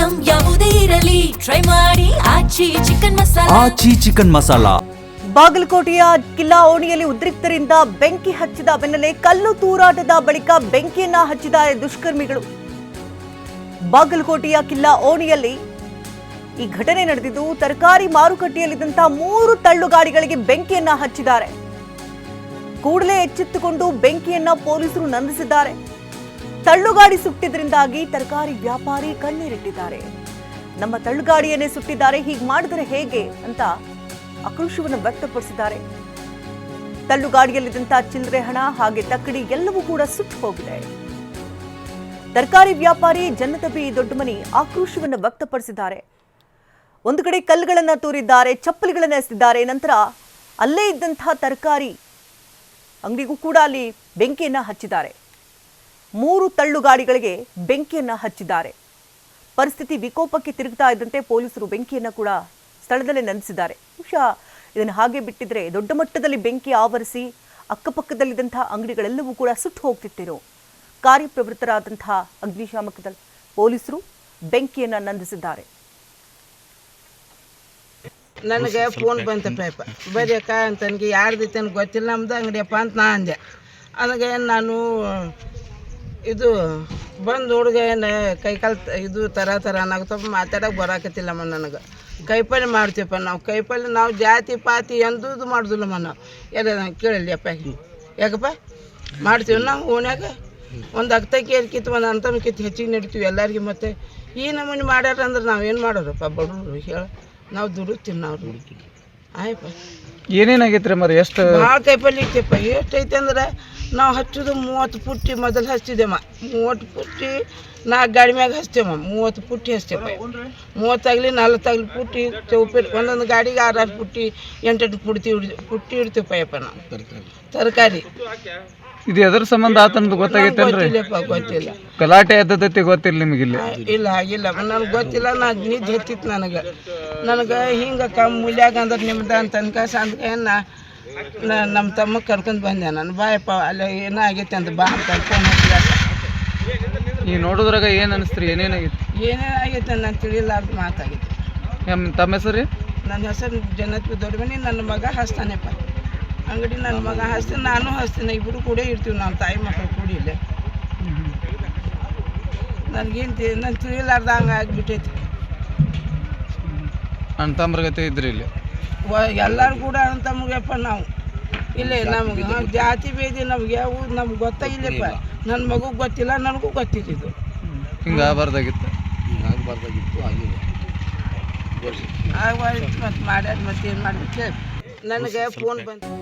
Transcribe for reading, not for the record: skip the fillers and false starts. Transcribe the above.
Item ಯಾವುದೇ ಇರಲಿ try ಮಾಡಿ ಆಚಿ ಚಿಕನ್ ಮಸಾಲಾ. ಬಾಗಲಕೋಟೆಯ ಕಿಲ್ಲಾ ಓಣಿಯಲ್ಲಿ ಉದ್ರಿಕ್ತರಿಂದ ಬೆಂಕಿ ಹಚ್ಚಿದ ಬೆನ್ನಲ್ಲೇ ಕಲ್ಲು ತೂರಾಟದ ಬಳಿಕ ಬೆಂಕಿಯನ್ನ ಹಚ್ಚಿದ್ದಾರೆ ದುಷ್ಕರ್ಮಿಗಳು. ಬಾಗಲಕೋಟೆಯ ಕಿಲ್ಲಾ ಓಣಿಯಲ್ಲಿ ಈ ಘಟನೆ ನಡೆದಿದ್ದು ತರಕಾರಿ ಮಾರುಕಟ್ಟೆಯಲ್ಲಿದ್ದಂತಹ 3 ತಳ್ಳುಗಾಡಿಗಳಿಗೆ ಬೆಂಕಿಯನ್ನ ಹಚ್ಚಿದ್ದಾರೆ. ಕೂಡಲೇ ಎಚ್ಚೆತ್ತುಕೊಂಡು ಬೆಂಕಿಯನ್ನ ಪೊಲೀಸರು ನಂದಿಸಿದ್ದಾರೆ. ತಳ್ಳುಗಾಡಿ ಸುಟ್ಟಿದ್ರಿಂದಾಗಿ ತರಕಾರಿ ವ್ಯಾಪಾರಿ ಕಣ್ಣೀರಿಟ್ಟಿದ್ದಾರೆ. ನಮ್ಮ ತಳ್ಳುಗಾಡಿಯನ್ನೇ ಸುಟ್ಟಿದ್ದಾರೆ, ಹೀಗೆ ಮಾಡಿದರೆ ಹೇಗೆ ಅಂತ ಆಕ್ರೋಶವನ್ನು ವ್ಯಕ್ತಪಡಿಸಿದ್ದಾರೆ. ತಳ್ಳುಗಾಡಿಯಲ್ಲಿದ್ದಂತಹ ಚಿಲ್ಲರೆ ಹಣ ಹಾಗೆ ತಕ್ಕಡಿ ಎಲ್ಲವೂ ಕೂಡ ಸುಟ್ಟು ಹೋಗಿದೆ. ತರಕಾರಿ ವ್ಯಾಪಾರಿ ಜನ್ನತಬಿ ದೊಡ್ಡಮನಿ ಆಕ್ರೋಶವನ್ನು ವ್ಯಕ್ತಪಡಿಸಿದ್ದಾರೆ. ಒಂದು ಕಡೆ ಕಲ್ಲುಗಳನ್ನು ತೂರಿದ್ದಾರೆ, ಚಪ್ಪಲಿಗಳನ್ನು ಎಸೆದಿದ್ದಾರೆ. ನಂತರ ಅಲ್ಲೇ ಇದ್ದಂತಹ ತರಕಾರಿ ಅಂಗಡಿಗೂ ಕೂಡ ಅಲ್ಲಿ ಬೆಂಕಿಯನ್ನ ಹಚ್ಚಿದ್ದಾರೆ. 3 ತಳ್ಳುಗಾಡಿಗಳಿಗೆ ಬೆಂಕಿಯನ್ನ ಹಚ್ಚಿದ್ದಾರೆ. ಪರಿಸ್ಥಿತಿ ವಿಕೋಪಕ್ಕೆ ತಿರುಗ್ತಾ ಇದ್ದಂತೆ ಪೊಲೀಸರು ಬೆಂಕಿಯನ್ನ ಕೂಡ ಸ್ಥಳದಲ್ಲೇ ನಂದಿಸಿದ್ದಾರೆ. ಬಹುಶಃ ಇದನ್ನು ಹಾಗೆ ಬಿಟ್ಟಿದ್ರೆ ದೊಡ್ಡ ಮಟ್ಟದಲ್ಲಿ ಬೆಂಕಿ ಆವರಿಸಿ ಅಕ್ಕಪಕ್ಕದಲ್ಲಿದ್ದಂತಹ ಅಂಗಡಿಗಳೆಲ್ಲವೂ ಕೂಡ ಸುಟ್ಟು ಹೋಗ್ತಿತ್ತೇನೋ. ಕಾರ್ಯಪ್ರವೃತ್ತರಾದಂತಹ ಅಗ್ನಿಶಾಮಕ ಪೊಲೀಸರು ಬೆಂಕಿಯನ್ನ ನಂದಿಸಿದ್ದಾರೆ. ನನಗೆ ಫೋನ್ ಬಂತಪ್ಪ ಬರೀಕ ಅಂತ ನನಗೆ ಯಾರ್ದೈತೆ ನನಗೆ ಗೊತ್ತಿಲ್ಲ, ನಮ್ದು ಅಂಗಡಿಯಪ್ಪ ಅಂತ ನಾ ಅಂದೆ. ನನಗೆ ನಾನು ಇದು ಬಂದು ಹುಡುಗ ಕೈಕಾಲು ಇದು ಥರ ಅನ್ನಾಗತ್ತಪ್ಪ, ಮಾತಾಡೋಕೆ ಬರಾಕತ್ತಿಲ್ಲಮ್ಮ. ನನಗೆ ಕೈಪಲ್ಲೆ ಮಾಡ್ತೀವಪ್ಪ ನಾವು. ಕೈಪಲ್ಲೆ ನಾವು ಜಾತಿ ಪಾತಿ ಎಂದೂ ಮಾಡೋದಿಲ್ಲಮ್ಮ ನಾವು. ಎಲ್ಲ ಕೇಳಲಿ ಅಪ್ಪ, ಯಾಕಪ್ಪ ಮಾಡ್ತೀವಿ ನಾವು ಓಣ್ಯಾಗ. ಒಂದು ಅಕ್ತಕ್ಕಿ ಕಿತ್ತು ಒಂದು ಅಂತಮ ಕಿತ್ತು ಹೆಚ್ಚಿಗೆ ನಡಿತೀವಿ ಎಲ್ಲರಿಗೆ. ಮತ್ತು ಈ ನಮೂನಿ ಮಾಡ್ಯಾರ ಅಂದ್ರೆ ನಾವೇನು ಮಾಡೋರಪ್ಪ ಬಡವರು ಹೇಳ. ನಾವು ದುಡಿತೀವಿ, ನಾವು ದುಡಿತೀವಿ ಆಯಪ್ಪ. ಏನೇನಾಗೈತೆ ರೀ ಮರಿ? ಎಷ್ಟು ಭಾಳ ಕೈಪಲ್ಲೆ ಇತ್ತಪ್ಪ. ಎಷ್ಟೈತೆ ಅಂದ್ರೆ ನಾವು ಹಚ್ಚೋದು 30 ಪುಟ್ಟಿ ಮೊದಲು ಹಚ್ಚಿದೆಮ್ಮ. 30 ಪುಟ್ಟಿ 4 ಗಾಡಿ ಮ್ಯಾಗ ಹಚ್ತೇವಮ್ಮ. 30 ಪುಟ್ಟಿ ಹಚ್ತೇವಪ್ಪ. 30 ಆಗಲಿ 40 ಆಗಲಿ ಪುಟ್ಟಿ ಚೌಪೇರಿ ಒಂದೊಂದು ಗಾಡಿಗೆ 6 ಪುಟ್ಟಿ 8 ಪುಟ್ಟಿ ಇಡ್ತೀವಪ್ಪ ಯಪ್ಪ ನಾವು ತರಕಾರಿ. ಇದು ಎದ್ರ ಸಂಬಂಧ ಆತನದು ಗೊತ್ತಾಗೈತೇನ್ರಿ? ಗೊತ್ತಿಲ್ಲ. ಗಲಾಟೆ ಎದ್ದೈತಿ ಗೊತ್ತಿಲ್ಲ ನಿಮಗೆ? ಇಲ್ಲ ಆಗಿಲ್ಲ, ನನಗೆ ಗೊತ್ತಿಲ್ಲ. ನಿದ್ದೆ ಹತ್ತಿತ್ತು ನನಗೆ ಹಿಂಗೆ ಮೂಲ್ಯಾಗ ಅಂದ್ರೆ ನಿಮ್ದು ಅಂತ ಅನ್ಕ ಸಂದ್ಕೆ ನಮ್ಮ ತಮ್ಮ ಕರ್ಕೊಂಡು ಬಂದೆ ನಾನು. ಬಾಯಪ್ಪ ಅಲ್ಲಿ ಏನೋ ಆಗೈತೆ ಅಂತ ಬಾ ಅಂತ ಫೋನ್ ಹಚ್ಚಿದಾಗ ಈಗ ನೋಡಿದ್ರಾಗ ಏನು ಅನಿಸ್ತ್ರಿ? ಏನೇನಾಗಿತ್ತು? ಏನೇನಾಗೈತೆ ನಾನು ತಿಳಿಲಾರ್ದು ಮಾತಾಗೈತೆ. ತಮ್ಮ ಹೆಸರು? ನನ್ನ ಹೆಸರು ಜನ್ನತ್ಬಿ ದೊಡ್ಡಮನಿ. ನನ್ನ ಮಗ ಹಚ್ತಾನೆಪ್ಪ ಅಂಗಡಿ. ನನ್ನ ಮಗ ಹಚ್ತೀನಿ, ನಾನು ಹಚ್ತೀನಿ. ಇಬ್ಬರು ಕೂಡ ಇರ್ತೀವಿ ನಾವು, ತಾಯಿ ಮಕ್ಕಳು ಕೂಡಿ ಇಲ್ಲೇ. ನನಗೇನು ನಾನು ತಿಳಿಲಾರ್ದ ಹಂಗೆ ಆಗಿಬಿಟ್ಟೈತಿ. ಅಣ್ಣ ತಮ್ಮರ್ಗತೆ ಇದ್ರಿ ಇಲ್ಲಿ ಎಲ್ಲರೂ ಕೂಡ ಅಣ್ಣ ತಮ್ಮಗಪ್ಪ ನಾವು ಇಲ್ಲೇ. ನಮಗೆ ಜಾತಿ ಭೇದಿ ನಮ್ಗೆ ಯಾವ ನಮ್ಗೆ ಗೊತ್ತಾಗಿಲ್ಲಪ್ಪ. ನನ್ನ ಮಗುಗೆ ಗೊತ್ತಿಲ್ಲ, ನನಗೂ ಗೊತ್ತಿದ್ದು. ಹಿಂಗೆ ಆಗಬಾರ್ದಾಗಿತ್ತು ಆಗಬಾರ್ದು. ಮತ್ತು ಮಾಡ್ಯಾರ ಮತ್ತೆ ಏನು ಮಾಡ್ಬೇಕು. ನನಗೆ ಫೋನ್ ಬಂತು.